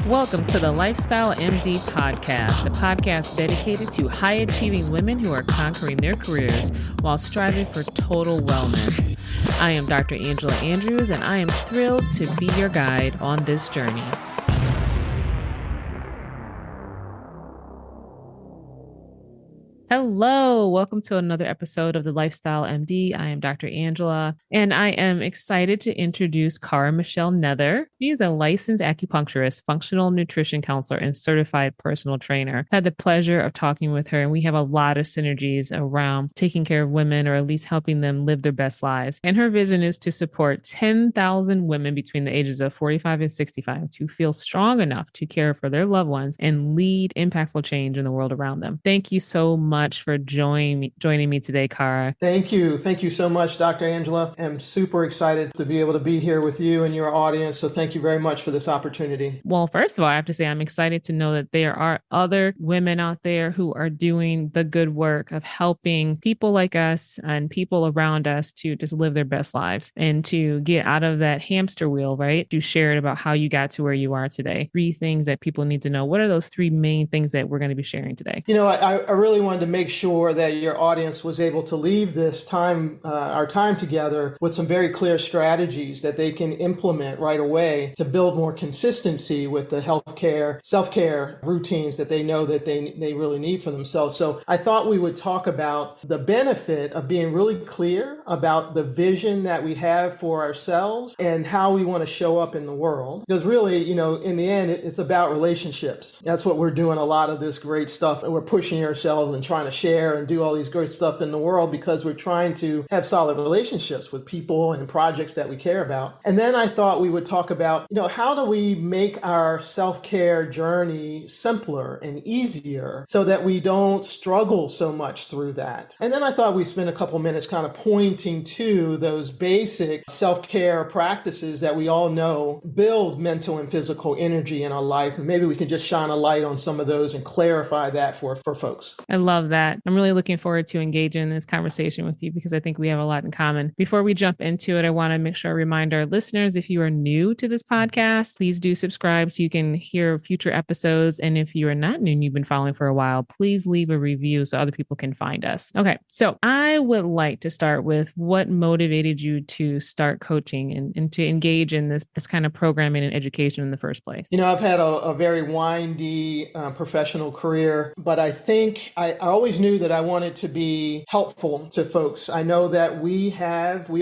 Welcome to the Lifestyle MD podcast, a podcast dedicated to high-achieving women who are conquering their careers while striving for total wellness. I am Dr. Angela Andrews, and I am thrilled to be your guide on this journey. Hello, welcome to another episode of the Lifestyle MD. I am Dr. Angela, and I am excited to introduce Cara-Michele Nether. She is a licensed acupuncturist, functional nutrition counselor, and certified personal trainer. I had the pleasure of talking with her, and we have a lot of synergies around taking care of women, or at least helping them live their best lives. And her vision is to support 10,000 women between the ages of 45 and 65 to feel strong enough to care for their loved ones and lead impactful change in the world around them. Thank you so much for joining me today, Cara. Thank you. Thank you so much, Dr. Angela. I'm super excited to be able to be here with you and your audience. So thank you very much for this opportunity. Well, first of all, I have to say I'm excited to know that there are other women out there who are doing the good work of helping people like us and people around us to just live their best lives and to get out of that hamster wheel, right? You shared about how you got to where you are today. 3 things that people need to know. What are those 3 main things that we're going to be sharing today? You know, I really wanted to make sure that your audience was able to leave this time, our time together, with some very clear strategies that they can implement right away to build more consistency with the healthcare, self-care routines that they know that they really need for themselves. So I thought we would talk about the benefit of being really clear about the vision that we have for ourselves and how we want to show up in the world. Because really, you know, in the end, it's about relationships. That's what we're doing, a lot of this great stuff, and we're pushing ourselves and trying to share and do all these great stuff in the world because we're trying to have solid relationships with people and projects that we care about. And then I thought we would talk about, you know, how do we make our self-care journey simpler and easier so that we don't struggle so much through that. And then I thought we'd spend a couple minutes kind of pointing to those basic self-care practices that we all know build mental and physical energy in our life. And maybe we can just shine a light on some of those and clarify that for folks. I love that. I'm really looking forward to engaging in this conversation with you because I think we have a lot in common. Before we jump into it, I want to make sure I remind our listeners, if you are new to this podcast, please do subscribe so you can hear future episodes. And if you are not new and you've been following for a while, please leave a review so other people can find us. Okay, so I would like to start with what motivated you to start coaching and to engage in this kind of programming and education in the first place. You know, I've had a very windy professional career, but I think I always knew that I wanted to be helpful to folks. I know that we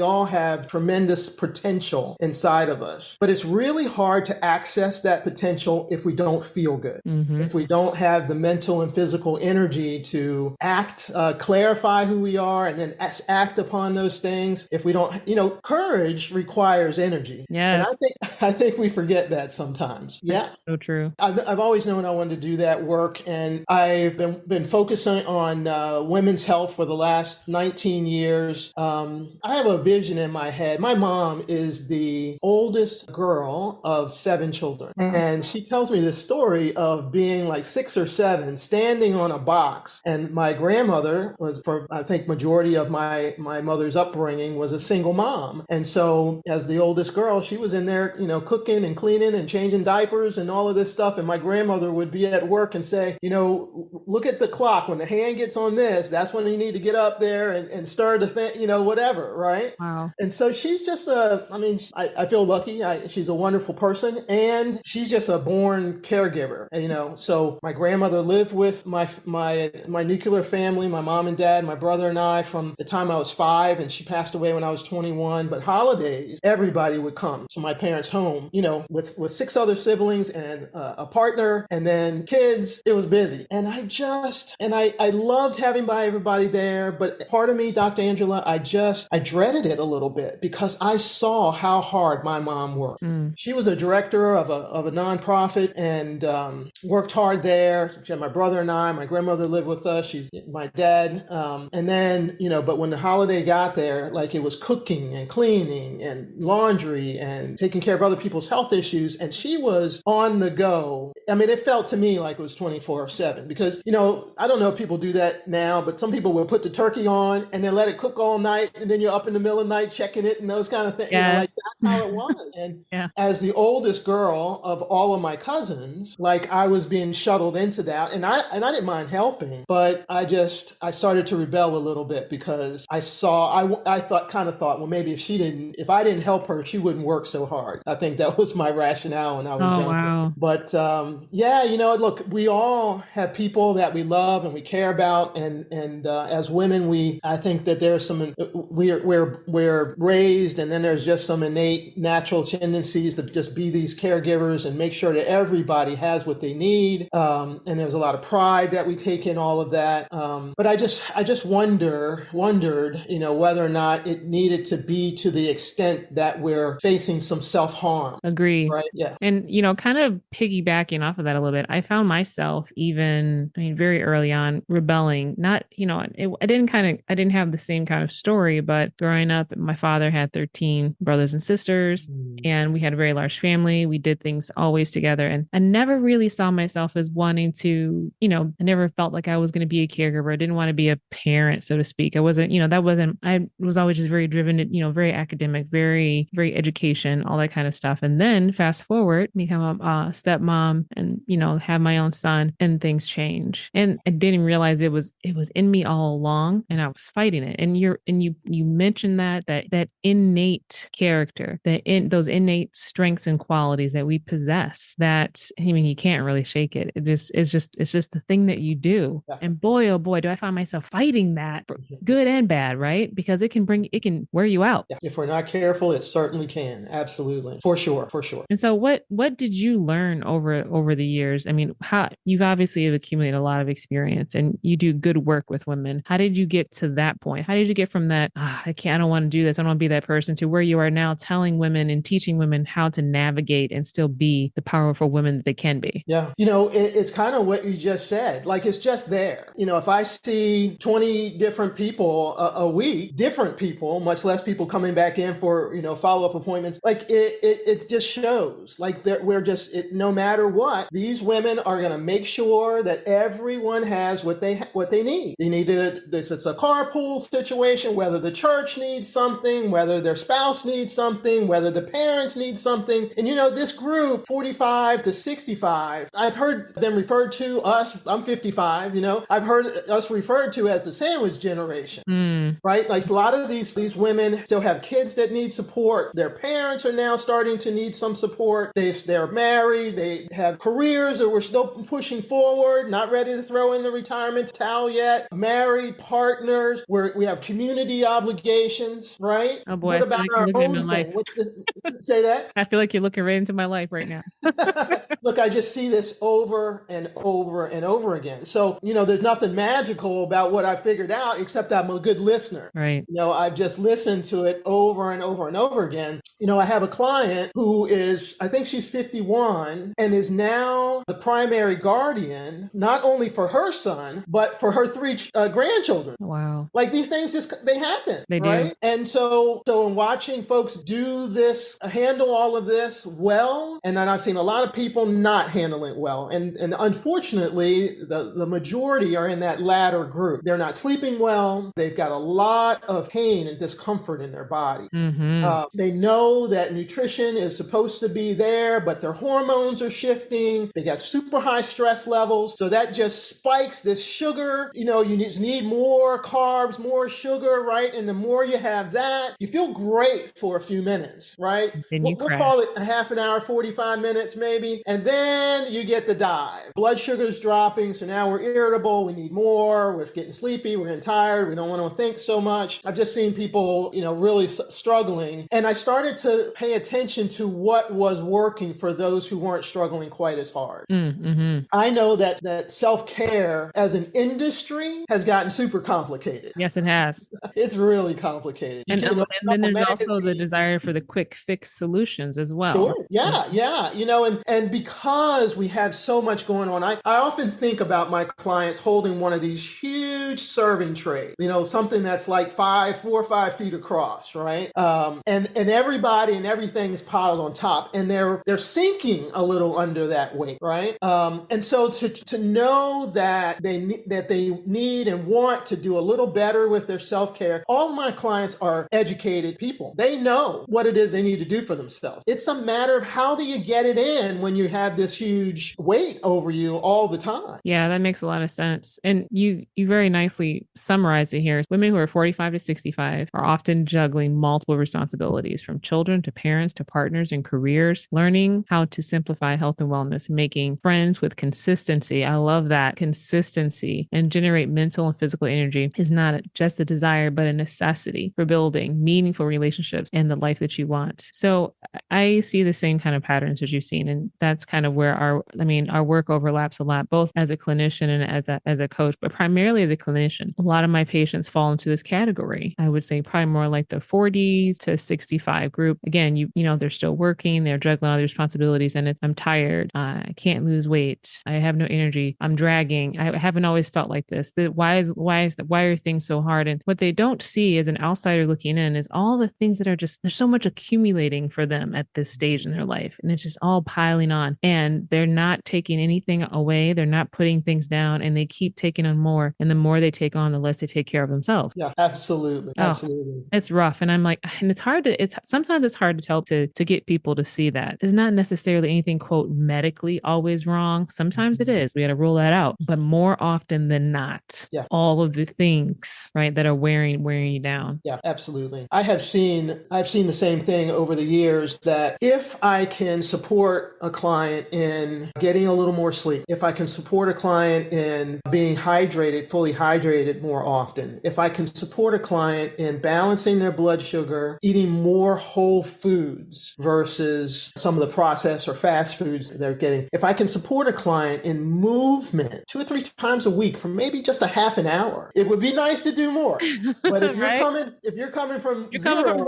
all have tremendous potential inside of us, but it's really hard to access that potential if we don't feel good. Mm-hmm. If we don't have the mental and physical energy to act, clarify who we are, and then act upon those things. If we don't, you know, courage requires energy. Yes. And I think we forget that sometimes. That's so true. I've always known I wanted to do that work, and I've been focusing on women's health for the last 19 years. I have a vision in my head. My mom is the oldest girl of 7 children. And she tells me this story of being like 6 or 7, standing on a box. And my grandmother was, for I think majority of my mother's upbringing, was a single mom. And so as the oldest girl, she was in there, you know, cooking and cleaning and changing diapers and all of this stuff. And my grandmother would be at work and say, you know, look at the clock. When the hand gets on this, that's when you need to get up there and stir the thing, you know, whatever, right? Wow. And so she's just I feel lucky. She's a wonderful person, and she's just a born caregiver, you know. So my grandmother lived with my nuclear family, my mom and dad, my brother and I, from the time I was 5, and she passed away when I was 21. But holidays, everybody would come to my parents' home, you know, with 6 other siblings and a partner, and then kids. It was busy. And I loved having everybody there, but part of me, Dr. Angela, I dreaded it a little bit because I saw how hard my mom worked. She was a director of a nonprofit and worked hard there. She had my brother and I. My grandmother lived with us. She's my dad. And then, you know, but when the holiday got there, like, it was cooking and cleaning and laundry and taking care of other people's health issues. And she was on the go. I mean, it felt to me like it was 24/7 because, you know, I don't know if people do that now, but some people will put the turkey on and then let it cook all night. And then you're up in the middle of the night checking it and those kind of things. Yes. You know, like, that's how it was. And yeah. as the oldest girl of all of my cousins, like I was being shuttled into that, and I didn't mind helping, but I started to rebel a little bit because I thought, well, maybe if I didn't help her, she wouldn't work so hard. I think that was my rationale when I was younger. Wow. But yeah, look, we all have people that we love and we care about, and as women, I think that there's some we're raised, and then there's just some innate natural tendencies to just be these caregivers and make sure that everybody has what they need. And there's a lot of pride that we take in all of that. But I just wondered, whether or not it needed to be to the extent that we're facing some self-harm. Agree. Right. Yeah. And, kind of piggybacking off of that a little bit, I found myself very early on rebelling. Not, I didn't have the same kind of story, but growing up, my father had 13 brothers and sisters, and we had a very large family. We did things always together. And I never really saw myself as wanting to, I never felt like I was going to be a caregiver. I didn't want to be a parent, so to speak. I wasn't, I was always just very driven, very academic, very, very education, all that kind of stuff. And then fast forward, become a stepmom and, have my own son, and things change. And I didn't realize it was in me all along, and I was fighting it. And you mentioned that innate character, those innate strengths and qualities that we possess, that, you can't really shake it. It's just the thing that you do. Yeah. And boy, oh boy, do I find myself fighting that for good and bad, right? Because it can wear you out. Yeah. If we're not careful, it certainly can. Absolutely. For sure. And so what did you learn over the years? How you've obviously have accumulated a lot of experience, and you do good work with women. How did you get to that point? How did you get from that, I don't want to do this, I don't want to be that person, to where you are now telling women and teaching women how to navigate and still be the powerful women that they can be? Yeah. It's kind of what you just said. Like, it's just there. If I see 20 different people a week, different people, much less people coming back in for, follow-up appointments, like it just shows like that no matter what, these women are going to make sure that everyone has what they need. It's a carpool situation, whether the church needs something, whether their spouse needs something, whether the parents need something. And this group, 45 to 65, I've heard them referred to us, I'm 55, I've heard us referred to as the sandwich generation, right? Like, a lot of these women still have kids that need support. Their parents are now starting to need some support. They're married, they have careers that we're still pushing forward, not ready to throw in the retirement towel yet. Married partners, we have community obligations, right? Oh boy, what about our own thing? Say that? I feel like you're looking right into my life right now. Look, I just see this over and over and over again. So, there's nothing magical about what I figured out, except I'm a good listener. Right. I've just listened to it over and over and over again. I have a client who is, I think she's 51, and is now the primary guardian, not only for her son, but for her 3 grandchildren. Wow. Like, these things they happen. They right? do. And so in watching folks do this, handle all of this well, and then I've seen a lot of people not handle it well. And unfortunately, the majority are in that latter group. They're not sleeping well. They've got a lot of pain and discomfort in their body. They know that nutrition is supposed to be there, but their hormones are shifting. They got super high stress levels. So that just spikes this sugar. You need more carbs, more sugar, right? And the more you have that, you feel great for a few minutes, right? We'll call it a half an hour, 45 minutes maybe. And then you get the dive. Blood sugar's dropping. So now we're irritable. We need more. We're getting sleepy. We're getting tired. We don't want to think so much. I've just seen people, really struggling. And I started to pay attention to what was working for those who weren't struggling quite as hard. I know that self-care as an industry has gotten super complicated. Yes, it has. It's really complicated. And then there's also the desire for the quick fix solutions as well. Sure. Yeah. And because we have so much going on, I often think about my clients holding one of these huge serving trays, something that's like 4 or 5 feet across, right? And everybody body and everything is piled on top, and they're sinking a little under that weight, right? And so to know that they need and want to do a little better with their self-care. All of my clients are educated people. They know what it is they need to do for themselves. It's a matter of how do you get it in when you have this huge weight over you all the time. Yeah, that makes a lot of sense. And you very nicely summarize it here. Women who are 45 to 65 are often juggling multiple responsibilities, from children to parents to partners and careers, learning how to simplify health and wellness, making friends with consistency. I love that, consistency, and generate mental and physical energy is not just a desire, but a necessity for building meaningful relationships and the life that you want. So I see the same kind of patterns as you've seen. And that's kind of where our work overlaps a lot, both as a clinician and as a coach, but primarily as a clinician. A lot of my patients fall into this category. I would say probably more like the 40s to 65 group. Again, you know, they're still working, they're juggling all the responsibilities, and I'm tired. I can't lose weight. I have no energy. I'm dragging. I haven't always felt like this. Why are things so hard? And what they don't see as an outsider looking in is all the things that are just, there's so much accumulating for them at this stage in their life. And it's just all piling on, and they're not taking anything away. They're not putting things down, and they keep taking on more. And the more they take on, the less they take care of themselves. Yeah, absolutely. Absolutely. It's rough. And I'm like, and sometimes it's hard to tell to get people to see that. It's not necessarily anything, quote, medically always wrong. Sometimes it is. We got to rule that out. But more often than not, all of the things, right, that are wearing you down. Yeah, absolutely. I've seen the same thing over the years, that if I can support a client in getting a little more sleep, if I can support a client in being hydrated, fully hydrated more often, if I can support a client in balancing their blood sugar, eating more whole foods versus some of the processed or fast foods they're getting, if I can support a client in movement 2 or 3 times a week for maybe just a half an hour, it would be nice to do more. But if you're coming from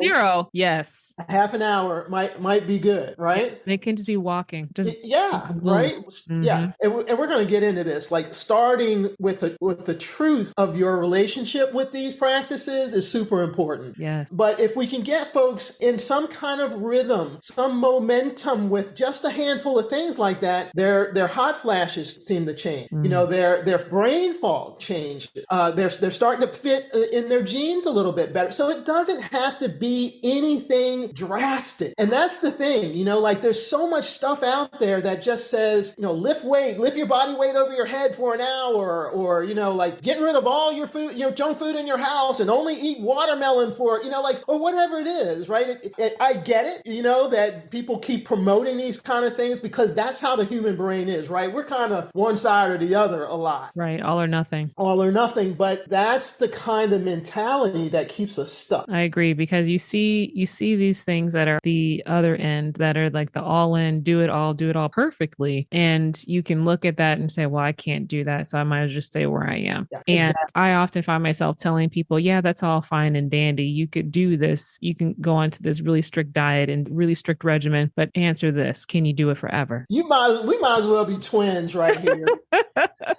zero, yes, a half an hour might be good, right? They can just be walking. Right? Mm-hmm. Yeah. And we're going to get into this, like starting with the truth of your relationship with these practices is super important. Yes. But if we can get folks in some kind of rhythm, some momentum with just a handful of things like that, their hot flashes seem to change. You know, their brain fog changed. They're starting to fit in their genes a little bit better. So it doesn't have to be anything drastic. And that's the thing, you know, like there's so much stuff out there that just says, you know, lift your body weight over your head for an hour, or, you know, like get rid of all your food, your junk food in your house and only eat watermelon for, you know, like, or whatever it is, right? I get it, you know, that people keep promoting these kind of things because that's how the human brain is, right? We're kind of one side or the other a lot. Right. All or nothing. All or nothing. But that's the kind of mentality that keeps us stuck. I agree, because you see these things that are the other end, that are like the all in, do it all perfectly. And you can look at that and say, well, I can't do that, so I might as well just stay where I am. Yeah, and exactly. I often find myself telling people, yeah, that's all fine and dandy. You could do this. You can go onto this really strict diet and really strict regimen, but answer this. Can you do it forever? We might as well be twins right here.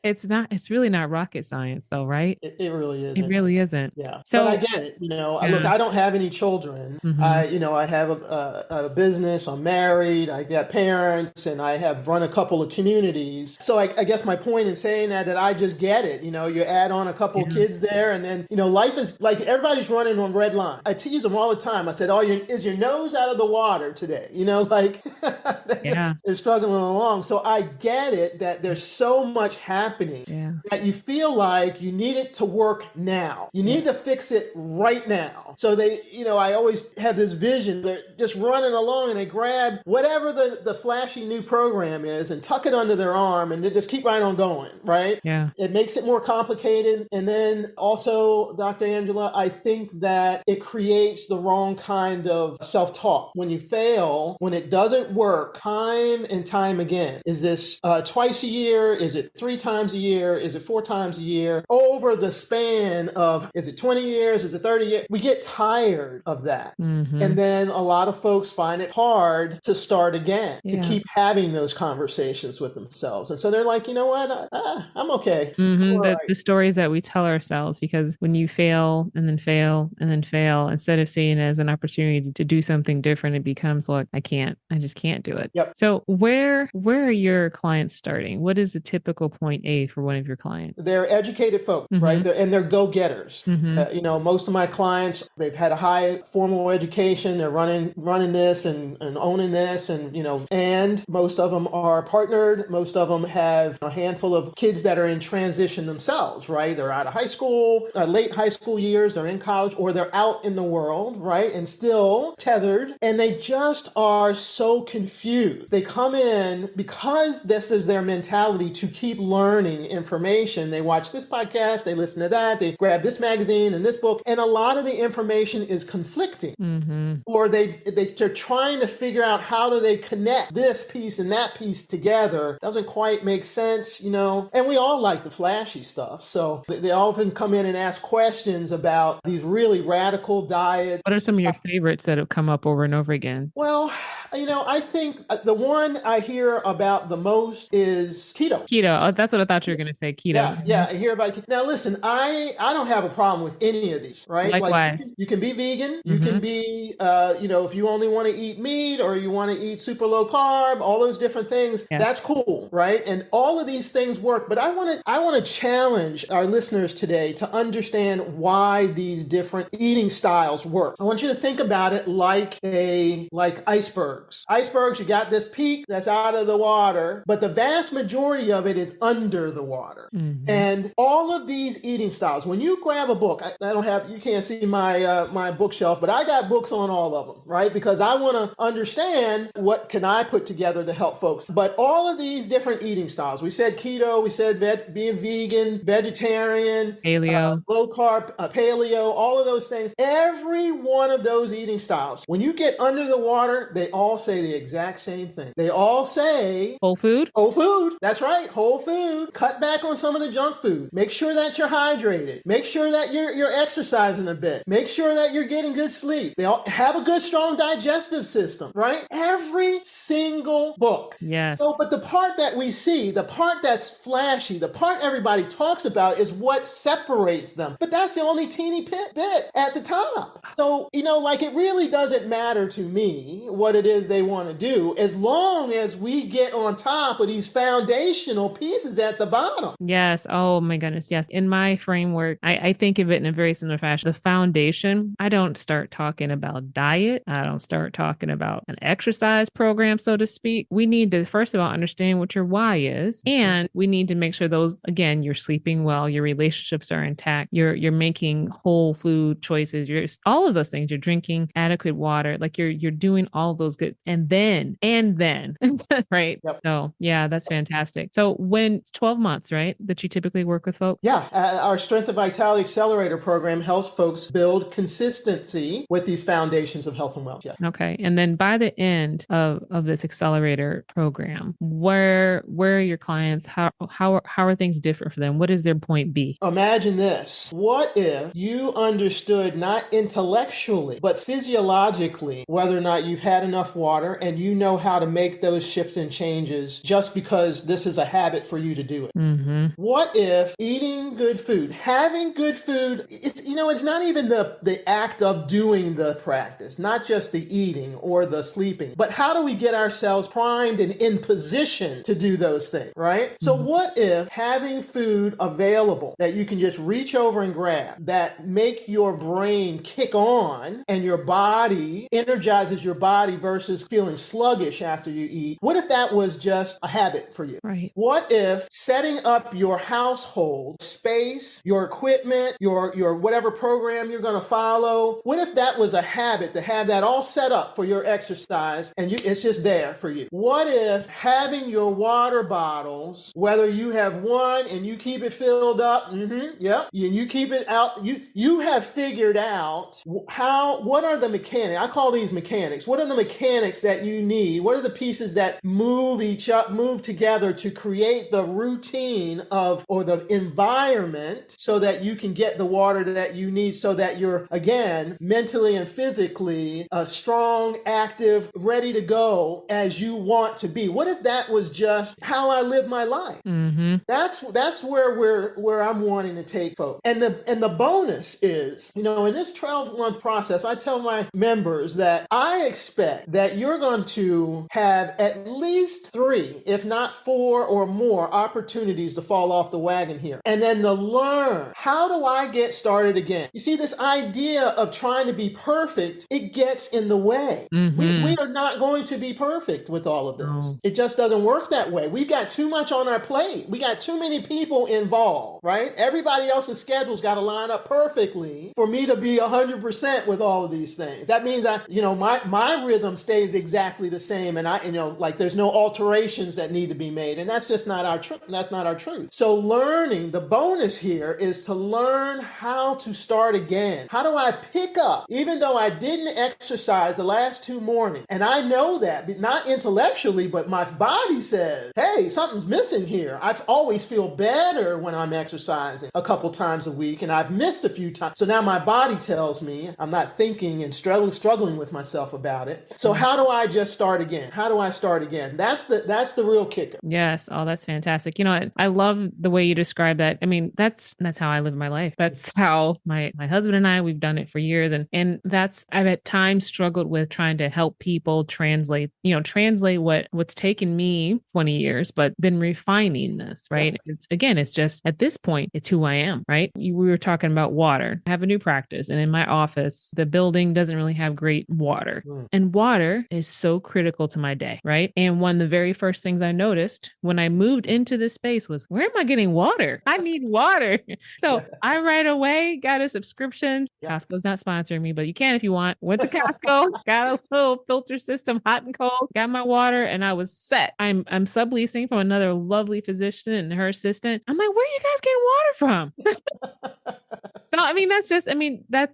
It's really not rocket science though, right? It really isn't. It really isn't. Yeah. So but I get it. You know, look, I don't have any children. Mm-hmm. I have a business. I'm married. I got parents, and I have run a couple of communities. So I guess my point in saying that I just get it. You know, you add on a couple of kids there, and then, you know, life is like everybody's running on red line. I tease them all the time. I said, is your nose out of the water today? You know, like they're struggling along. So I get it that there's so much happening that you feel like you need it to work now. You need to fix it right now. So they, you know, I always have this vision. They're just running along and they grab whatever the flashy new program is and tuck it under their arm and they just keep right on going, right? Yeah. It makes it more complicated. And then also, Dr. Angela, I think that it creates the wrong kind of self-talk. When you fail, when it doesn't work, time and time again, is this twice a year? Is it 3 times a year? Is it 4 times a year? Over the span of, is it 20 years? Is it 30 years? We get tired of that. Mm-hmm. And then a lot of folks find it hard to start again, to keep having those conversations with themselves. And so they're like, you know what? I'm okay. Mm-hmm. The stories that we tell ourselves, because when you fail and then fail and then fail, instead of seeing it as an opportunity opportunity to do something different, it becomes like, I just can't do it. Yep. So where are your clients starting? What is the typical point A for one of your clients? They're educated folk, right? They're go-getters. Most of my clients, they've had a high formal education. They're running this and owning this, and most of them are partnered. Most of them have a handful of kids that are in transition themselves, right? They're out of high school, late high school years, they're in college, or they're out in the world, right? And still tethered, and they just are so confused. They come in because this is their mentality to keep learning information. They watch this podcast, they listen to that, they grab this magazine and this book, and a lot of the information is conflicting. Or they're trying to figure out how do they connect this piece and that piece together. Doesn't quite make sense, and we all like the flashy stuff. So they often come in and ask questions about these really radical diets. What are some of your favorites that have come up over and over again? Well, I think the one I hear about the most is keto. Keto. Oh, that's what I thought you were going to say. Keto. Yeah, I hear about it. Now, listen, I don't have a problem with any of these, right? Likewise. Like you can be vegan. You can be, if you only want to eat meat or you want to eat super low carb, all those different things. Yes. That's cool, right? And all of these things work. But I want to challenge our listeners today to understand why these different eating styles work. I want you to think about it like icebergs. Icebergs, you got this peak that's out of the water, but the vast majority of it is under the water. And all of these eating styles, when you grab a book, you can't see my bookshelf, but I got books on all of them, right? Because I want to understand what can I put together to help folks. But all of these different eating styles, we said keto, we said being vegan, vegetarian, paleo, low carb, paleo, all of those things. Every one of those eating styles, when you get under the water, they all say the exact same thing. They all say whole food. Whole food. That's right. Whole food. Cut back on some of the junk food. Make sure that you're hydrated. Make sure that you're exercising a bit. Make sure that you're getting good sleep. They all have a good, strong digestive system, right? Every single book. Yes. So, but the part that we see, the part that's flashy, the part everybody talks about is what separates them. But that's the only teeny bit at the top. So, it really doesn't matter to me what it is they want to do, as long as we get on top of these foundational pieces at the bottom. Yes. Oh my goodness. Yes. In my framework, I think of it in a very similar fashion. The foundation, I don't start talking about diet. I don't start talking about an exercise program, so to speak. We need to, first of all, understand what your why is. And we need to make sure those, again, you're sleeping well, your relationships are intact, you're making whole food choices, all of those things, you're drinking adequate water, like you're doing all those good. And then, right? Yep. So yeah, that's fantastic. So when 12 months, right, that you typically work with folks? Yeah. Our Strength and Vitality Accelerator program helps folks build consistency with these foundations of health and wealth. Yeah. Okay. And then by the end of this accelerator program, where are your clients? How are things different for them? What is their point B? Imagine this. What if you understood not intellectually, but physiologically, whether or not you've had enough water and you know how to make those shifts and changes just because this is a habit for you to do it? What if eating good food, having good food, it's not even the act of doing the practice, not just the eating or the sleeping, but how do we get ourselves primed and in position to do those things, right? So what if having food available that you can just reach over and grab, that make your brain kick on and your body energizes your body versus feeling sluggish after you eat? What if that was just a habit for you? Right. What if setting up your household space, your equipment, your whatever program you're going to follow, what if that was a habit to have that all set up for your exercise and it's just there for you? What if having your water bottles, whether you have one and you keep it filled up, you keep it out, you have figured out what are the mechanics? I call these mechanics. What are the mechanics that you need? What are the pieces that move together to create the routine or the environment so that you can get the water that you need, so that you're, again, mentally and physically strong, active, ready to go as you want to be? What if that was just how I live my life? Mm-hmm. That's where I'm wanting to take folks. And the bonus is, in this 12-month process, I tell my members that I expect that you're going to have at least 3, if not 4 or more opportunities to fall off the wagon here. And then to learn, how do I get started again? You see, this idea of trying to be perfect, it gets in the way. Mm-hmm. We are not going to be perfect with all of this. No. It just doesn't work that way. We've got too much on our plate. We got too many people involved, right? Everybody else's schedule's got to line up perfectly for me to be 100% with all of these things. That means my rhythm stays exactly the same, and there's no alterations that need to be made, and that's just not our truth. That's not our truth. So learning, the bonus here is to learn how to start again. How do I pick up, even though I didn't exercise the last 2 mornings, and I know that, not intellectually, but my body says, hey, something's missing here. I always feel better when I'm exercising a couple times a week, and I've missed a few times. So now my body tells me I'm not thinking and struggling with myself about it. So how do I just start again? How do I start again? That's the real kicker. Yes. Oh, that's fantastic. I love the way you describe that. I mean, that's how I live my life. That's how my husband and I, we've done it for years. And I've at times struggled with trying to help people translate what's taken me 20 years, but been refining this, right? Yeah. It's just at this point, it's who I am, right? We were talking about water. I have a new practice, and in my office, the building doesn't really have great water. And water is so critical to my day, right? And one of the very first things I noticed when I moved into this space was, where am I getting water? I need water. So I right away got a subscription. Costco's not sponsoring me, but you can if you want. Went to Costco, got a little filter system, hot and cold, got my water, and I was set. I'm subleasing from another lovely physician and her assistant. I'm like, where are you guys getting water from? So,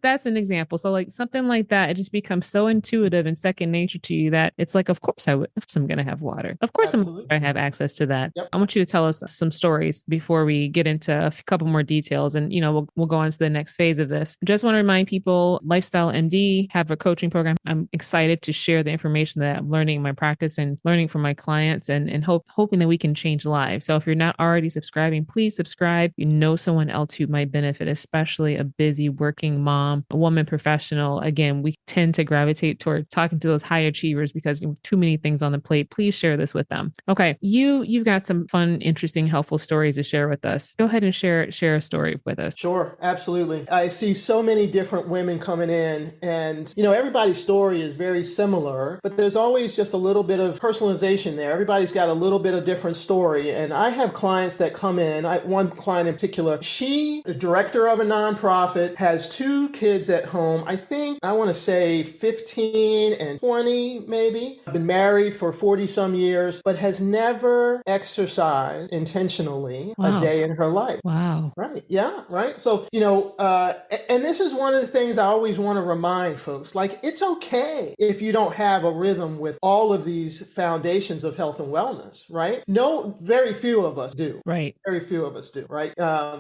that's an example. So like something like that, it just becomes so intuitive and second nature to you that it's like, of course I'm going to have water. Of course I'm going to have access to that. Yep. I want you to tell us some stories before we get into a couple more details, and we'll go on to the next phase of this. Just want to remind people, Lifestyle MD have a coaching program. I'm excited to share the information that I'm learning in my practice and learning from my clients, and hoping that we can change lives. So if you're not already subscribing, please subscribe. You know someone else who might benefit, especially a busy working mom, a woman professional. Again, we tend to gravitate toward talking to those high achievers because too many things on the plate. Please share this with them. Okay, you've got some fun, interesting, helpful stories to share with us. Go ahead and share a story with us. Sure, absolutely. I see so many different women coming in, and everybody's story is very similar, but there's always just a little bit of personalization there. Everybody's got a little bit of different story, and I have clients that come in. One client in particular, she, the director of a nonprofit, has 2 kids at home. I want to say 15 and 20, maybe. Been married for 40 some years, but has never exercised intentionally a day in her life. Wow. Right. Yeah. Right. So, and this is one of the things I always want to remind folks, like, it's okay if you don't have a rhythm with all of these foundations of health and wellness, right? No, very few of us do. Right. Very few of us do. Right.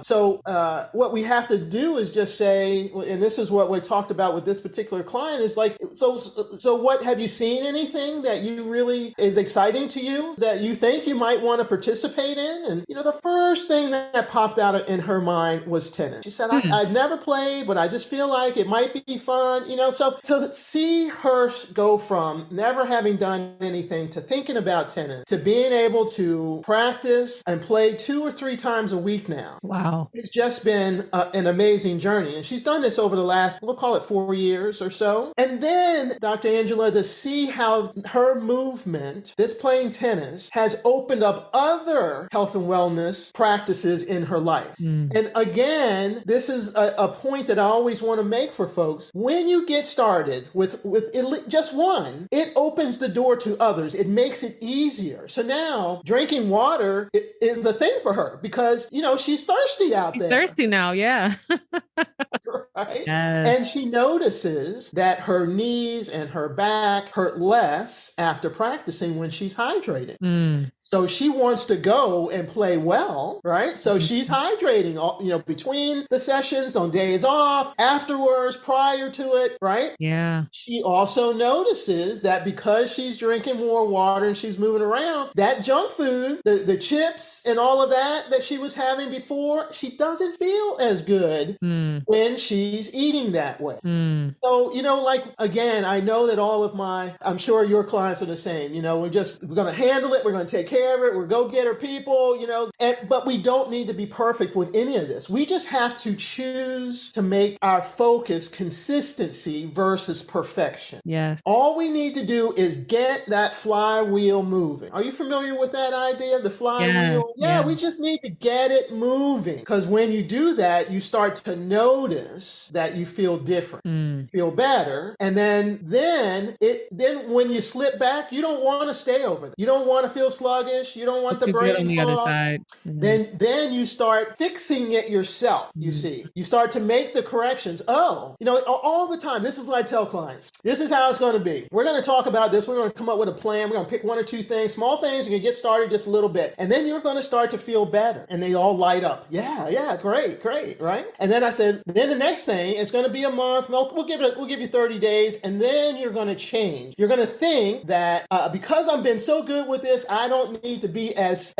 So what we have to do is just say, and this is what we talked about with this particular client, is like, so what, have you seen anything that you really is exciting to you that you think you might want to participate in? And, the first thing that popped out in her mind was tennis. She said, I've never played, but I just feel like it might be fun, so to see her go from never having done anything to thinking about tennis to being able to practice and play 2 or 3 times a week now. Wow. It's just been an amazing journey. And she's done this over the last, we'll call it 4 years or so. And then, Dr. Angela, to see how her movement, this playing tennis, has opened up other health and wellness practices in her life. And again, this is a point that I always want to make for folks. When you get started with just one, it opens the door to others. It makes it easier. So now drinking water is a thing for her because, she's thirsty out there. Thirsty now, yeah. right? Yes. And she notices that her knees and her back hurt less after practicing when she's hydrated. Mm. So she wants to go and play well, right? So she's hydrating, between the sessions, on days off, afterwards, prior to it, right? Yeah. She also notices that because she's drinking more water and she's moving around, that junk food, the chips and all of that she was having before, she doesn't feel as good when she's eating that way. So, again, I know that I'm sure your clients are the same. We're going to handle it. We're going to take care of it. We're go-getter people, but we don't need to be perfect with any of this. We just have to choose to make our focus consistency versus perfection. Yes. All we need to do is get that flywheel moving. Are you familiar with that idea of the flywheel? Yeah, we just need to get it moving. Because when you do that, you start to notice that you feel different, feel better. And then when you slip back, you don't want to stay over there. You don't want to feel sluggish. You don't want the Too good on brain the other fog. side. Then you start fixing it yourself, you see. You start to make the corrections. All the time. This is what I tell clients. This is how it's going to be. We're going to talk about this. We're going to come up with a plan. We're going to pick one or two things, small things. You can get started just a little bit. And then you're going to start to feel better. And they all light up. Yeah, great, right? And then I said, then the next thing is going to be a month. We'll give you 30 days. And then you're going to change. You're going to think that because I've been so good with this, I don't need to be as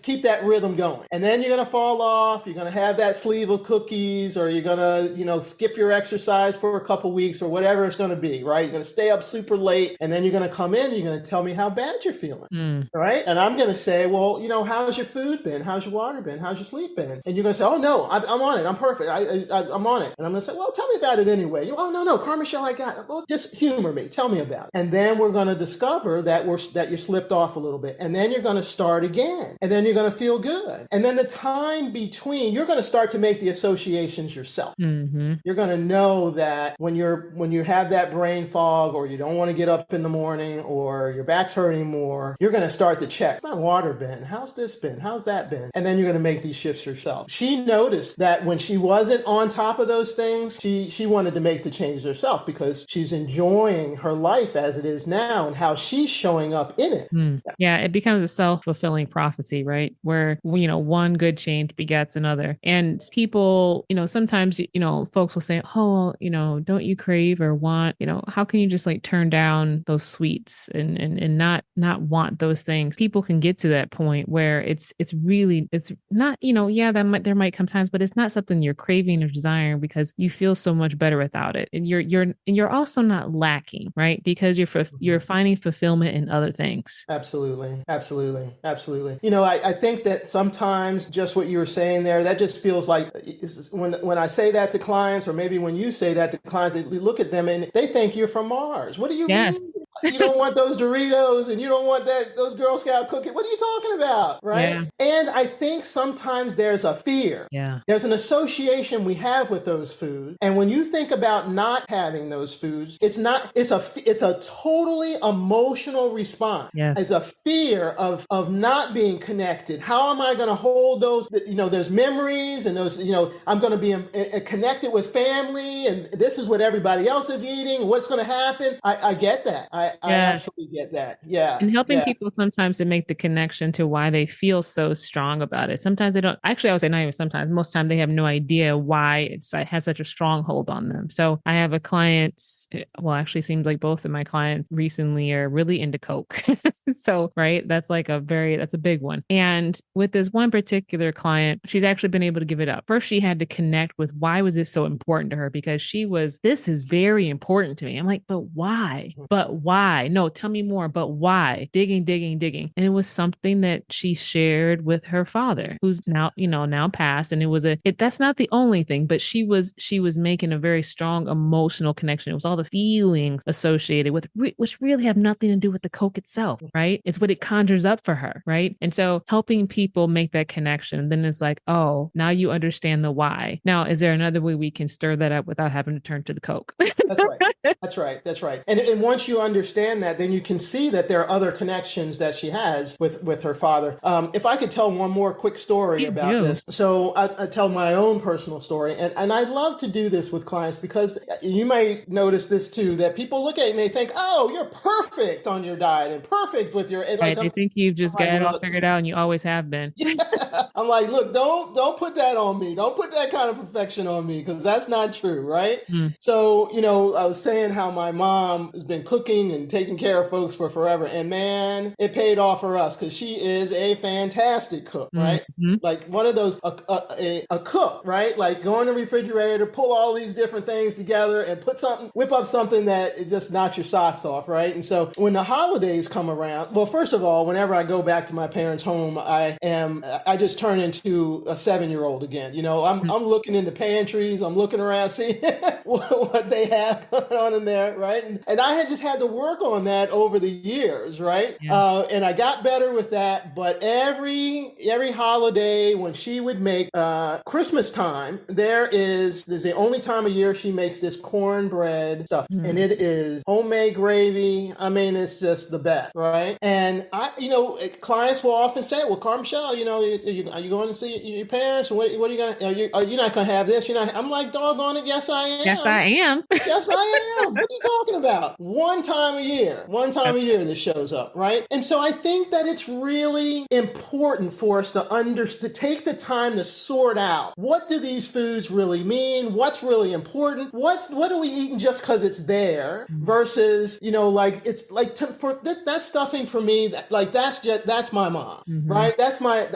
keep that rhythm going. And then you're going to fall off. You're going to have that sleeve of cookies, or you're going to, skip your exercise for a couple weeks or whatever it's going to be, right? You're going to stay up super late, and then you're going to come in and you're going to tell me how bad you're feeling, right? And I'm going to say, well, how's your food been? How's your water been? How's your sleep been? And you're going to say, oh, no, I'm on it. I'm perfect. I'm on it. And I'm going to say, well, tell me about it anyway. Oh, no, Cara-Michele, I got it. Well, just humor me. Tell me about it. And then we're going to discover that you slipped off a little bit. And then you're going to start again. And then you're going to feel good. And then the time between, you're going to start to make the associations yourself. You're going to know that when you have that brain fog, or you don't want to get up in the morning, or your back's hurting more, you're going to start to check. How's my water been? How's this been? How's that been? And then you're going to make these shifts yourself. She noticed that when she wasn't on top of those things, she wanted to make the changes herself, because she's enjoying her life as it is now and how she's showing up in it. Yeah, it becomes a self-fulfilling prophecy, right? Where, one good change begets another. And people, sometimes, folks will say, oh, don't you crave or want, how can you just like turn down those sweets and not want those things? People can get to that point where it's not, there might come times, but it's not something you're craving or desiring, because you feel so much better without it. And you're also not lacking, right? Because you're finding fulfillment in other things. Absolutely. I think that sometimes just what you were saying there, that just feels like when I say that to clients, or maybe when you say that to clients, they look at them and they think you're from Mars. What do you mean? You don't want those Doritos, and you don't want those Girl Scout cookies. What are you talking about? Right? Yeah. And I think sometimes there's a fear. Yeah. There's an association we have with those foods. And when you think about not having those foods, it's a totally emotional response. Yes. It's a fear of not being connected. How am I going to hold those, there's memories, and those, I'm going to be connected with family, and this is what everybody else is eating. What's going to happen? I get that. I absolutely get that. Yeah. And helping people sometimes to make the connection to why they feel so strong about it. Sometimes they don't, actually, I would say not even sometimes, most time they have no idea why it has such a stronghold on them. So I have a client, well, actually seems like both of my clients recently are really into Coke. So, right. That's a big one. And with this one particular client, she's actually been able to give it up. First, she had to connect with why was this so important to her, because this is very important to me. I'm like, but why? No, tell me more, but why? Digging. And it was something that she shared with her father, who's now passed. And that's not the only thing, but she was making a very strong emotional connection. It was all the feelings associated with, which really have nothing to do with the Coke itself, right? It's what it conjures up for her, right? And so helping people make that connection, then it's like, oh, now you understand the why. Now, is there another way we can stir that up without having to turn to the Coke? That's right. And once you understand understand that, then you can see that there are other connections that she has with her father. If I could tell one more quick story You about do. this. So I tell my own personal story, and I love to do this with clients because you might notice this too, that people look at it and they think, oh, you're perfect on your diet and perfect with your, and like, Right. They think you've I'm just got like, it all look, figured out and you always have been. yeah. I'm like, look, don't put that on me. Don't put that kind of perfection on me because that's not true, right? Mm. So, I was saying how my mom has been cooking and taking care of folks for forever. And man, it paid off for us because she is a fantastic cook, right? Mm-hmm. Like one of those, a cook, right? Like go in the refrigerator, pull all these different things together and whip up something that it just knocks your socks off, right? And so when the holidays come around, well, first of all, whenever I go back to my parents' home, I just turn into a 7-year-old again. I'm looking in the pantries, I'm looking around, seeing what they have going on in there, right? And I had just had to work on that over the years, right? Yeah. And I got better with that. But every holiday when she would make Christmas time, there's the only time of year she makes this cornbread stuff, and it is homemade gravy. I mean, it's just the best, right? And clients will often say, "Well, Cara-Michele, are you going to see your parents? What are you going to? Are you not going to have this? You're not." I'm like, "Doggone it, yes I Yes, I am. am. Yes, I am. What are you talking about? One time a year. One time a year this shows up, right?" And so I think that it's really important for us to take the time to sort out what do these foods really mean? What's really important? What are we eating just because it's there versus, it's like for that stuffing for me, that's my mom, right?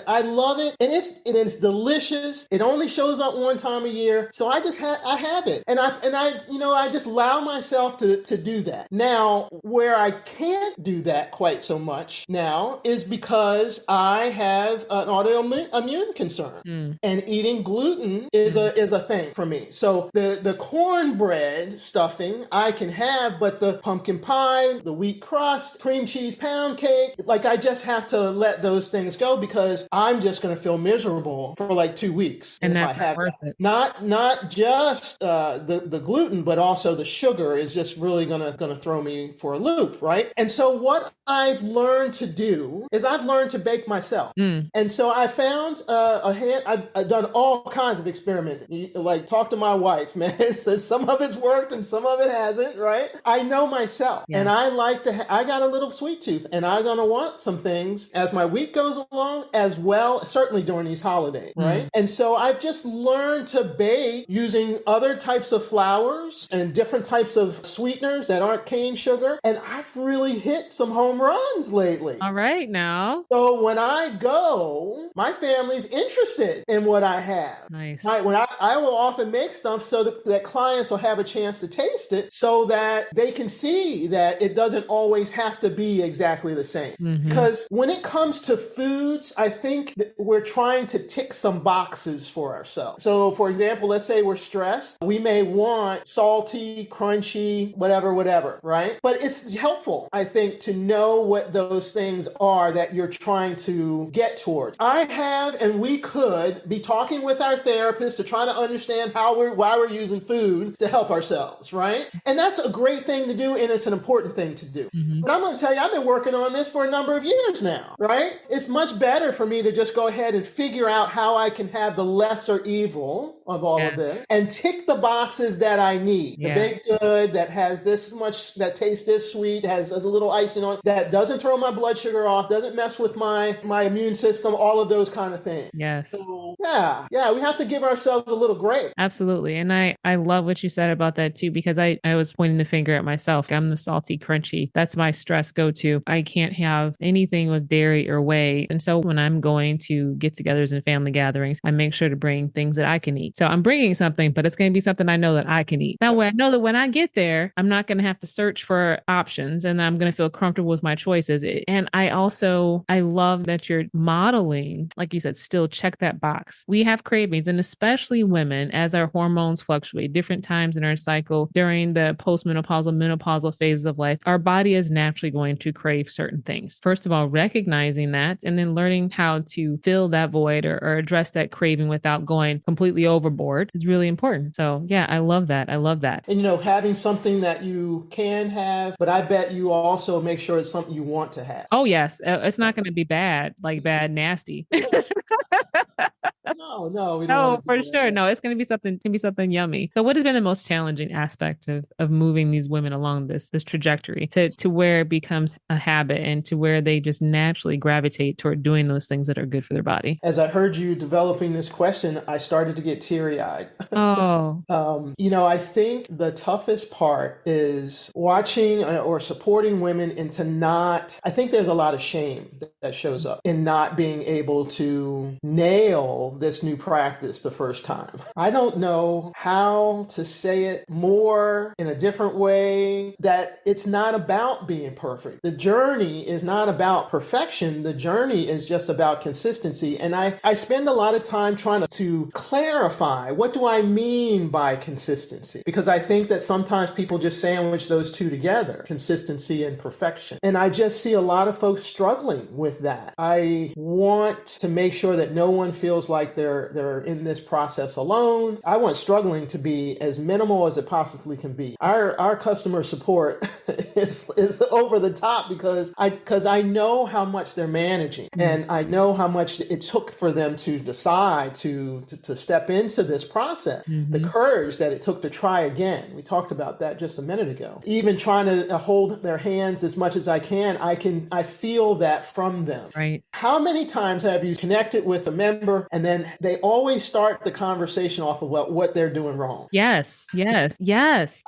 I love it. And it's delicious. It only shows up one time a year. So I have it. And I just allow myself to do that. Now, where I can't do that quite so much now is because I have an autoimmune concern, and eating gluten is a thing for me. So the cornbread stuffing I can have, but the pumpkin pie, the wheat crust, cream cheese pound cake, like I just have to let those things go because I'm just going to feel miserable for like 2 weeks And if I that's not have worth that. it. Not just the gluten, but also the sugar is just really gonna throw me for a loop, right? And so what I've learned to do is I've learned to bake myself. And so I found I've done all kinds of experimenting. Like talk to my wife, man. Some of it's worked and some of it hasn't, right? I know myself, and I like to. I got a little sweet tooth, and I'm gonna want some things as my week goes along, as well. Certainly during these holidays, right? And so I've just learned to bake using other types of flours and different types of sweeteners that aren't cane sugar, and I've really hit some home runs lately. All right now. So when I go, my family's interested in what I have. Nice. Right, when I will often make stuff so that clients will have a chance to taste it so that they can see that it doesn't always have to be exactly the same. Because when it comes to foods, I think that we're trying to tick some boxes for ourselves. So for example, let's say we're stressed. We may want salty, crunchy, whatever, right? But it's helpful, I think, to know what those things are that you're trying to get towards. I have, and we could be talking with our therapist to try to understand why we're using food to help ourselves, right? And that's a great thing to do, and it's an important thing to do. But I'm going to tell you, I've been working on this for a number of years now, right? It's much better for me to just go ahead and figure out how I can have the lesser evil of all of this and tick the boxes that I need. The baked good that has this much, that tastes this sweet, has a little icing on it, that doesn't throw my blood sugar off, doesn't mess with my immune system, all of those kind of things. Yes. So, we have to give ourselves a little grace. Absolutely. And I love what you said about that too, because I was pointing the finger at myself. I'm the salty, crunchy. That's my stress go-to. I can't have anything with dairy or whey. And so when I'm going to get-togethers and family gatherings, I make sure to bring things that I can eat. So I'm bringing something, but it's going to be something I know that I can eat. That way I know that when I get there, I'm not going to have to search for options and I'm going to feel comfortable with my choices. And I love that you're modeling, like you said, still check that box. box. We have cravings, and especially women, as our hormones fluctuate, different times in our cycle during the postmenopausal, menopausal phases of life, our body is naturally going to crave certain things. First of all, recognizing that and then learning how to fill that void or address that craving without going completely overboard is really important. So yeah, I love that. I love that. And, having something that you can have, but I bet you also make sure it's something you want to have. Oh, yes. It's not going to be bad, like bad, nasty. No, we don't No, want to for do sure. that. No, it's going to be something yummy. So what has been the most challenging aspect of moving these women along this trajectory to where it becomes a habit and to where they just naturally gravitate toward doing those things that are good for their body? As I heard you developing this question, I started to get teary-eyed. Oh, I think the toughest part is watching or supporting women into not, I think there's a lot of shame that shows up in not being able to nail this new practice the first time. I don't know how to say it more in a different way, that it's not about being perfect. The journey is not about perfection. The journey is just about consistency. And I spend a lot of time trying to clarify, what do I mean by consistency? Because I think that sometimes people just sandwich those two together, consistency and perfection. And I just see a lot of folks struggling with that. I want to make sure that no one feels like they're in this process alone. I want struggling to be as minimal as it possibly can be. Our customer support is over the top because I know how much they're managing, and I know how much it took for them to decide to step into this process. The courage that it took to try again. We talked about that just a minute ago. Even trying to hold their hands as much as I can, I feel that from them. right. How many times have you connected with a member and then they always start the conversation off of what they're doing wrong? Yes, yes, yes.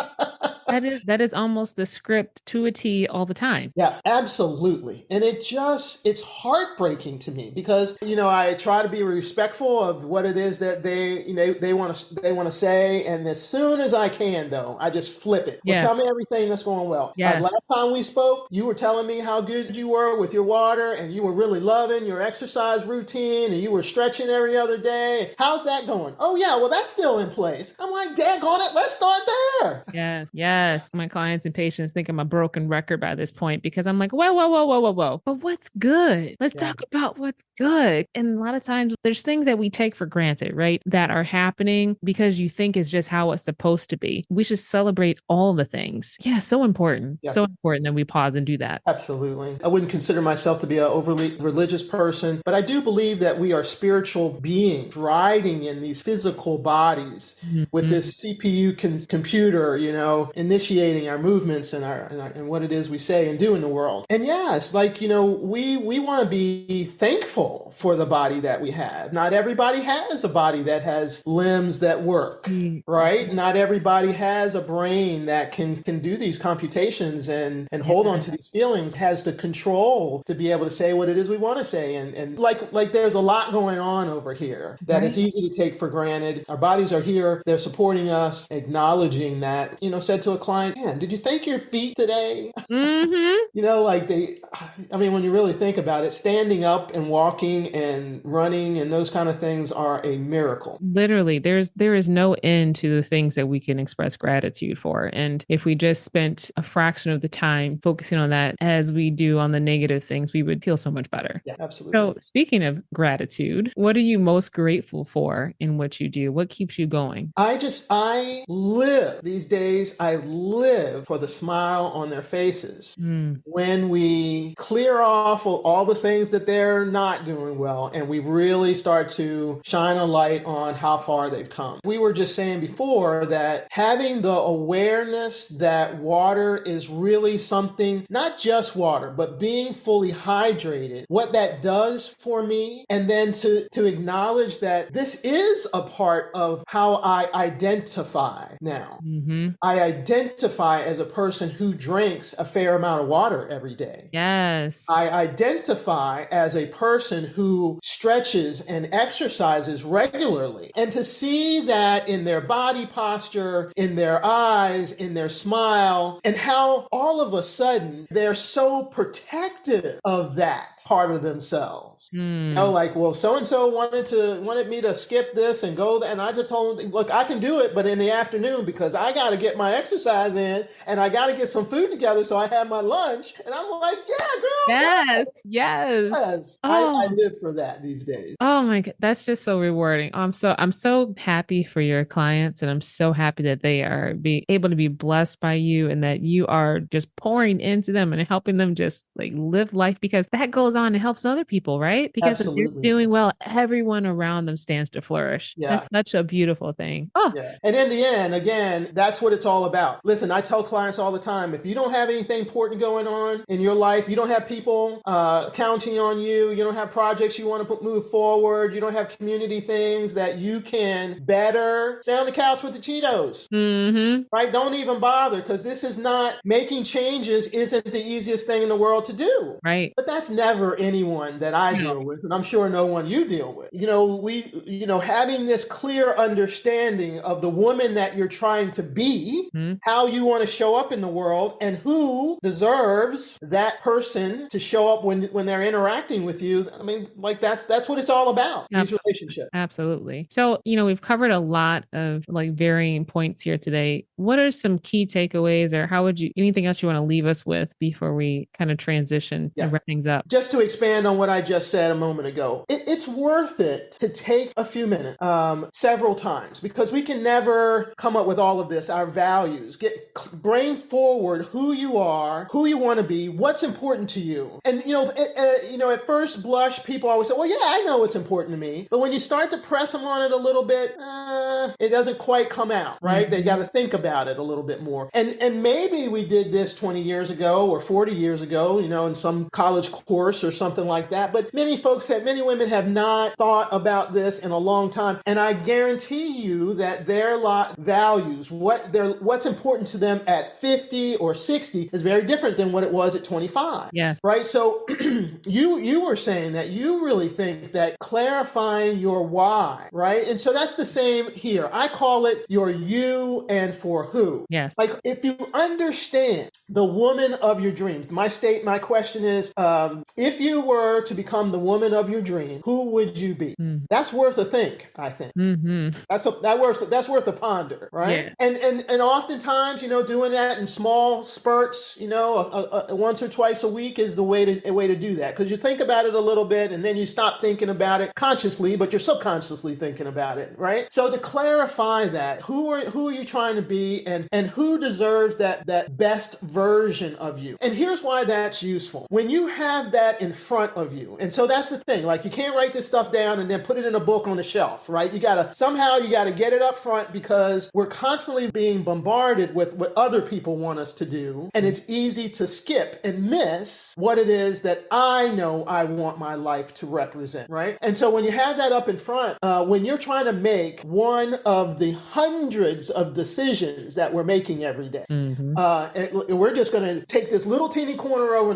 That is almost the script to a T all the time. Yeah, absolutely. And it's heartbreaking to me because, I try to be respectful of what it is that they want to say. And as soon as I can, though, I just flip it. Well, Yes. tell me everything that's going well. Yes. Last time we spoke, you were telling me how good you were with your water and you were really loving your exercise routine and you were stretching every other day. How's that going? Oh, yeah, well, that's still in place. I'm like, daggone it, let's start there. Yes. Yes. My clients and patients think I'm a broken record by this point because I'm like, whoa, whoa, whoa, whoa, whoa, whoa. But what's good? Let's talk about what's good. And a lot of times there's things that we take for granted, right? That are happening because you think is just how it's supposed to be. We should celebrate all the things. Yeah. So important. Yeah. So important that we pause and do that. Absolutely. I wouldn't consider myself to be an overly religious person, but I do believe that we are spiritual beings riding in these physical bodies with this CPU computer, initiating our movements and what it is we say and do in the world. And yes, we want to be thankful for the body that we have. Not everybody has a body that has limbs that work, right? Not everybody has a brain that can do these computations and hold on to these feelings, has the control to be able to say what it is we want to say. And like there's a lot going on over here that is easy to take for granted. Our bodies are here. They're supporting us, acknowledging that, said to a client, man, did you thank your feet today? When you really think about it, standing up and walking and running and those kind of things are a miracle. Literally, there is no end to the things that we can express gratitude for. And if we just spent a fraction of the time focusing on that as we do on the negative things, we would feel so much better. Yeah, absolutely. So speaking of gratitude, what are you most grateful for in what you do? What keeps you going? I live these days. I live for the smile on their faces. When we clear off all the things that they're not doing well, and we really start to shine a light on how far they've come. We were just saying before that having the awareness that water is really something, not just water, but being fully hydrated, what that does for me, and then to acknowledge that this is a part of how I identify now. I identify identify as a person who drinks a fair amount of water every day. Yes. I identify as a person who stretches and exercises regularly. And to see that in their body posture, in their eyes, in their smile, and how all of a sudden they're so protective of that part of themselves. You know, like, well, so-and-so wanted me to skip this and go there. And I just told them, look, I can do it, but in the afternoon, because I got to get my exercise in and I got to get some food together. So I have my lunch. And I'm like, yeah, girl. Yes. I live for that these days. Oh my God, that's just so rewarding. I'm so happy for your clients, and I'm so happy that they are being able to be blessed by you, and that you are just pouring into them and helping them just like live life, because that goes on and helps other people, right? Because if they're Absolutely. doing well, everyone around them stands to flourish. Yeah. That's such a beautiful thing. Oh, Yeah. And in the end, again, that's what it's all about. Listen, I tell clients all the time, if you don't have anything important going on in your life, you don't have people counting on you, you don't have projects you want to move forward, you don't have community things that you can better, stay on the couch with the Cheetos. Right? Don't even bother, because this is not, making changes isn't the easiest thing in the world to do. Right. But that's never anyone that I deal with, and I'm sure no one you deal with. Having this clear understanding of the woman that you're trying to be, how you want to show up in the world, and who deserves that person to show up when they're interacting with you. I mean, like that's what it's all about, these relationships. Absolutely. So, we've covered a lot of like varying points here today. What are some key takeaways, or anything else you want to leave us with before we kind of transition and wrap things up? Just to expand on what I just said a moment ago, it's worth it to take a few minutes, several times, because we can never come up with all of this, our values, bring forward who you are, who you want to be, what's important to you. And, at first blush, people always say, well, yeah, I know what's important to me. But when you start to press them on it a little bit, it doesn't quite come out, right? They got to think about it a little bit more. And maybe we did this 20 years ago or 40 years ago, in some college course or something like that. But many women have not thought about this in a long time. And I guarantee you that their values, what's important to them at 50 or 60 is very different than what it was at 25. Yeah. Right. So you were saying that you really think that clarifying your why, right? And so that's the same here. I call it your you and for who. Yes. Like, if you understand the woman of your dreams, my question is, if you were to become the woman of your dream, who would you be? That's worth a think, I think. That's worth a ponder, right? Yeah. And oftentimes, doing that in small spurts, once or twice a week is the way to do that, because you think about it a little bit and then you stop thinking about it consciously, but you're subconsciously thinking about it, right? So to clarify that, who are you trying to be, and who deserves that best version of you? And here's why that's useful. When you have that in front of you, and so that's the thing, like, you can't write this stuff down and then put it in a book on the shelf, right? You gotta get it up front, because we're constantly being bombarded with what other people want us to do, and it's easy to skip and miss what it is that I know I want my life to represent, right? And so when you have that up in front, when you're trying to make one of the hundreds of decisions that we're making every day, and we're just going to take this little teeny corner over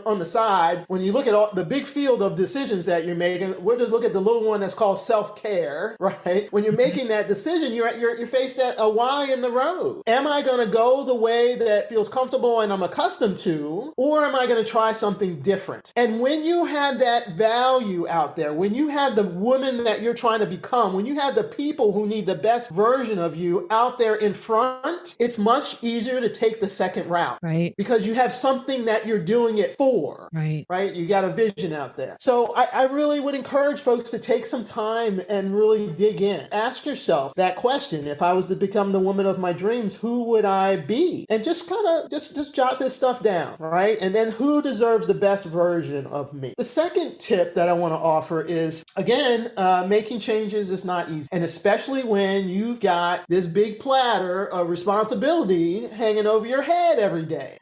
on the side. When you look at all the big field of decisions that you're making, we'll just look at the little one that's called self-care, right? When you're making that decision, you're faced at a Y in the road. Am I going to go the way that feels comfortable and I'm accustomed to, or am I going to try something different? And when you have that value out there, when you have the woman that you're trying to become, when you have the people who need the best version of you out there in front, it's much easier to take the second route, right? Because you have something that you're doing it for, right? You got a vision out there. So I really would encourage folks to take some time and really dig in. Ask yourself that question: if I was to become the woman of my dreams, who would I be? And just kind of just jot this stuff down, right? And then, who deserves the best version of me? The second tip that I want to offer is, again, making changes is not easy. And especially when you've got this big platter of responsibility hanging over your head every day.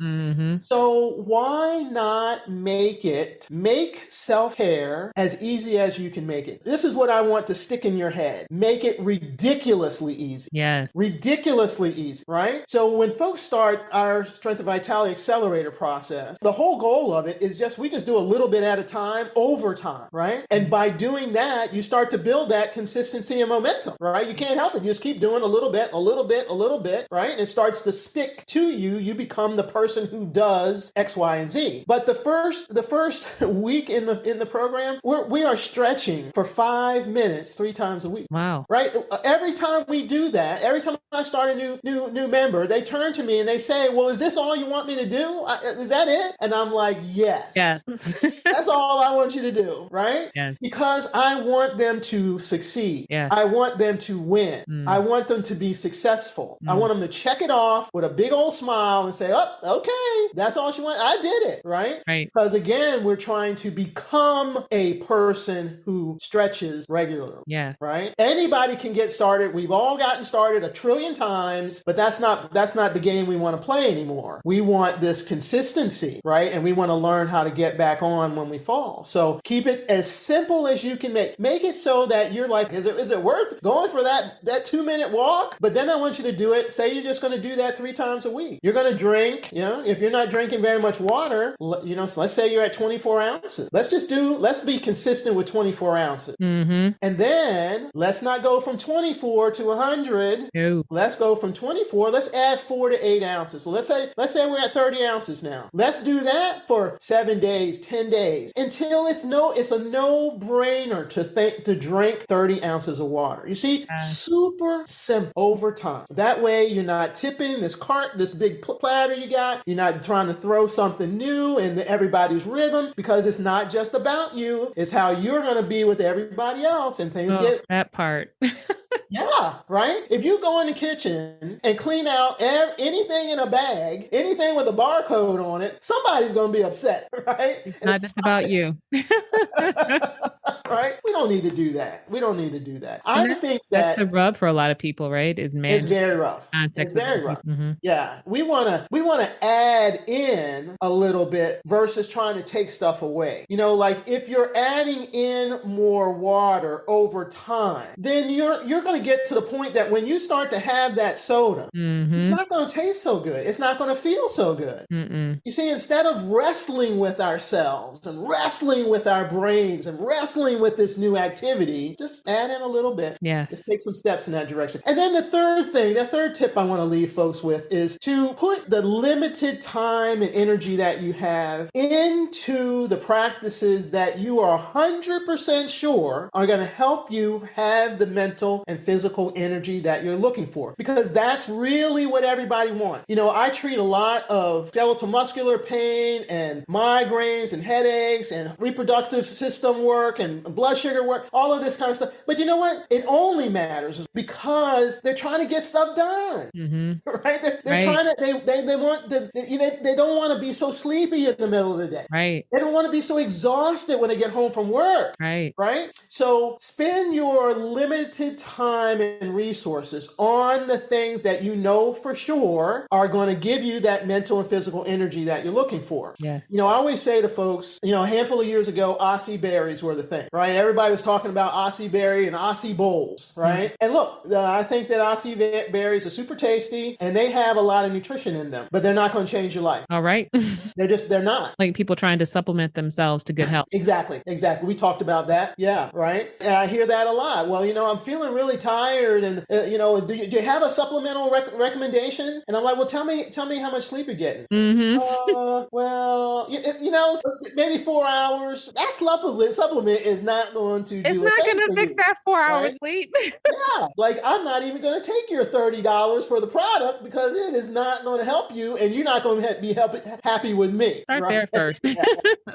So why not make self-care as easy as you can make it? This is what I want to stick in your head. Make it ridiculously easy. Yes. Ridiculously easy. easy, right? So when folks start our Strength and Vitality Accelerator process, the whole goal of it is we just do a little bit at a time over time, right? And by doing that, you start to build that consistency and momentum, right? You can't help it. You just keep doing a little bit, right? And it starts to stick to you. You become the person who does X, Y, and Z. But the first week in the program, we are stretching for 5 minutes 3 times a week. Wow. Right? Every time we do that, every time I start a new member, they turn to me and they say, well, is this all you want me to do? Is that it? And I'm like, yes. Yeah. That's all I want you to do, right? Yeah. Because I want them to succeed. Yes. I want them to win. I want them to be successful. I want them to check it off with a big old smile and say, oh, okay, that's all she wants. I did it, right? Right. Because again, we're trying to become a person who stretches regularly. Yeah. Right? Anybody can get started. We've all gotten started 1 trillion times, but that's not the game we want to play anymore. We want this consistency, right? And we want to learn how to get back on when we fall. So keep it as simple as you can make. Make it so that you're like, is it worth going for that 2-minute walk? But then I want you to do it. Say you're just going to do that 3 times a week. You're going to drink, if you're not drinking very much water, so let's say you're at 24 ounces. Let's be consistent with 24 ounces. And then let's not go from 24 to 100. No. Let's go from 24. Let's add 4 to 8 ounces. So let's say we're at 30 ounces now. Let's do that for 7 days, 10 days, until it's a no-brainer to drink 30 ounces of water. You see, super simple over time. That way you're not tipping this big platter you got. You're not trying to throw something new into everybody's rhythm, because it's not just about you. It's how you're going to be with everybody else, and things get that part. Yeah, right? If you go in the kitchen and clean out anything in a bag, anything with a barcode on it, somebody's going to be upset, right? It's not just about you. Right? We don't need to do that. I think that's the rub for a lot of people, right? It's very rough. It's very rough. Yeah. We want to add in a little bit versus trying to take stuff away. Like if you're adding in more water over time, then you're going to get to the point that when you start to have that soda, it's not going to taste so good. It's not going to feel so good. You see, instead of wrestling with ourselves and wrestling with our brains and wrestling with this new activity, just add in a little bit. Yes. Just take some steps in that direction. And then the third tip I want to leave folks with is to put the limited time and energy that you have into the practices that you are 100% sure are going to help you have the mental and physical energy that you're looking for. Because that's really what everybody wants. I treat a lot of skeletal muscular pain and migraines and headaches and reproductive system work and blood sugar work, all of this kind of stuff. But you know what? It only matters because they're trying to get stuff done, right? They're trying to, they don't want to be so sleepy in the middle of the day. Right. They don't want to be so exhausted when they get home from work. Right. Right. So spend your limited time and resources on the things that you know for sure are going to give you that mental and physical energy that you're looking for. Yeah. I always say to folks, a handful of years ago, Aussie berries were the thing, right? Everybody was talking about Aussie berry and Aussie bowls, right? And look, I think that Aussie berries are super tasty and they have a lot of nutrition in them, but they're not going to change your life. All right. They're not. Like people trying to supplement themselves to good health. Exactly. We talked about that. Yeah, right? And I hear that a lot. Well, I'm feeling really tired and, do you have a supplemental recommendation? And I'm like, well, tell me how much sleep you're getting. Well, maybe 4 hours. That supplement is not going to do it's not going to fix that 4 hour sleep. Yeah. Like I'm not even going to take your $30 for the product because it is not going to help you and you're not going to be happy with me. Start there first.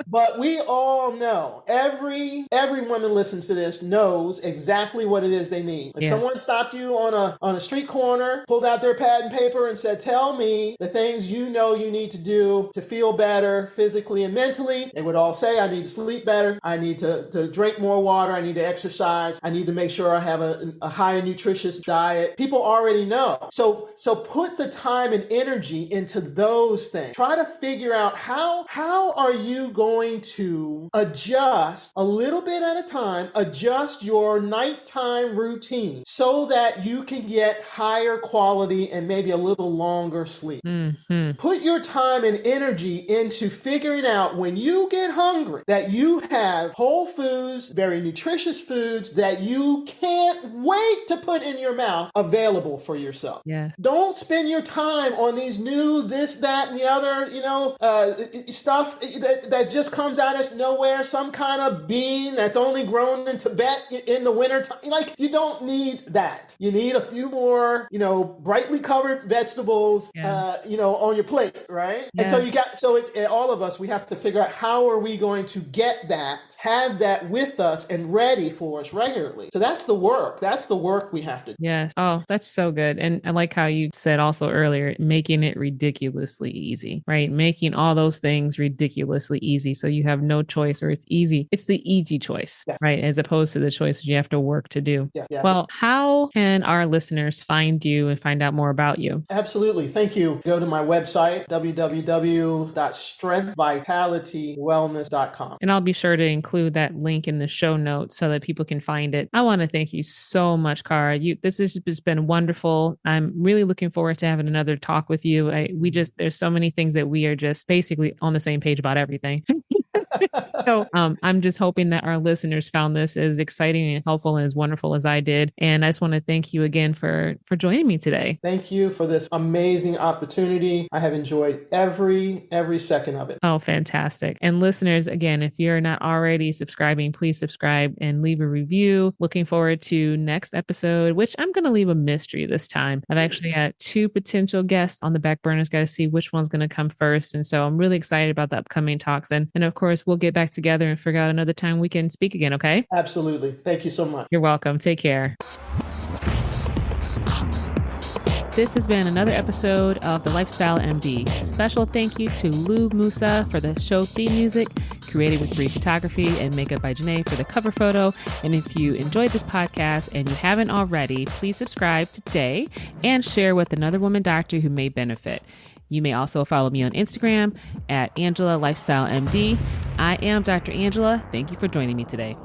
But we all know, every woman listens to this knows exactly what it is they need. If someone stopped you on a street corner, pulled out their pad and paper and said, tell me the things you know you need to do to feel better physically and mentally, they would all say, I need to sleep better. I need to drink more water. I need to exercise. I need to make sure I have a high nutritious diet. People already know. So put the time and energy into those things. Try to figure out how are you going to adjust a little bit at a time time, adjust your nighttime routine so that you can get higher quality and maybe a little longer sleep. Mm-hmm. Put your time and energy into figuring out when you get hungry that you have whole foods, very nutritious foods that you can't wait to put in your mouth available for yourself. Yes. Don't spend your time on these new this, that, and the other, stuff that just comes out of nowhere, some kind of bean that's only grown in Tibet in the winter time. Like, you don't need that. You need a few more, brightly colored vegetables, on your plate, right? Yeah. And so all of us, we have to figure out how are we going to get that, have that with us and ready for us regularly. So that's the work. That's the work we have to do. Yes. Oh, that's so good. And I like how you said also earlier, making it ridiculously easy, right? Making all those things ridiculously easy. So you have no choice, or it's easy. It's the easy choice, right? As opposed to the choices you have to work to do. Yeah. Well, how can our listeners find you and find out more about you? Absolutely. Thank you. Go to my website, www.strengthvitalitywellness.com. And I'll be sure to include that link in the show notes so that people can find it. I want to thank you so much, Cara. This has just been wonderful. I'm really looking forward to having another talk with you. There's so many things that we are just basically on the same page about everything. So I'm just hoping that our listeners found this as exciting and helpful and as wonderful as I did. And I just want to thank you again for joining me today. Thank you for this amazing opportunity. I have enjoyed every second of it. Oh, fantastic. And listeners, again, if you're not already subscribing, please subscribe and leave a review. Looking forward to next episode, which I'm going to leave a mystery this time. I've actually got 2 potential guests on the back burners. Got to see which one's going to come first. And so I'm really excited about the upcoming talks. And of course, we'll get back together and figure out another time we can speak again. Okay? Absolutely. Thank you so much. You're welcome. Take care. This has been another episode of The Lifestyle MD. Special thank you to Lou Musa for the show theme music, created with Free Photography and makeup by Janae for the cover photo. And if you enjoyed this podcast and you haven't already, please subscribe today and share with another woman doctor who may benefit. You may also follow me on Instagram at Angela Lifestyle MD. I am Dr. Angela. Thank you for joining me today.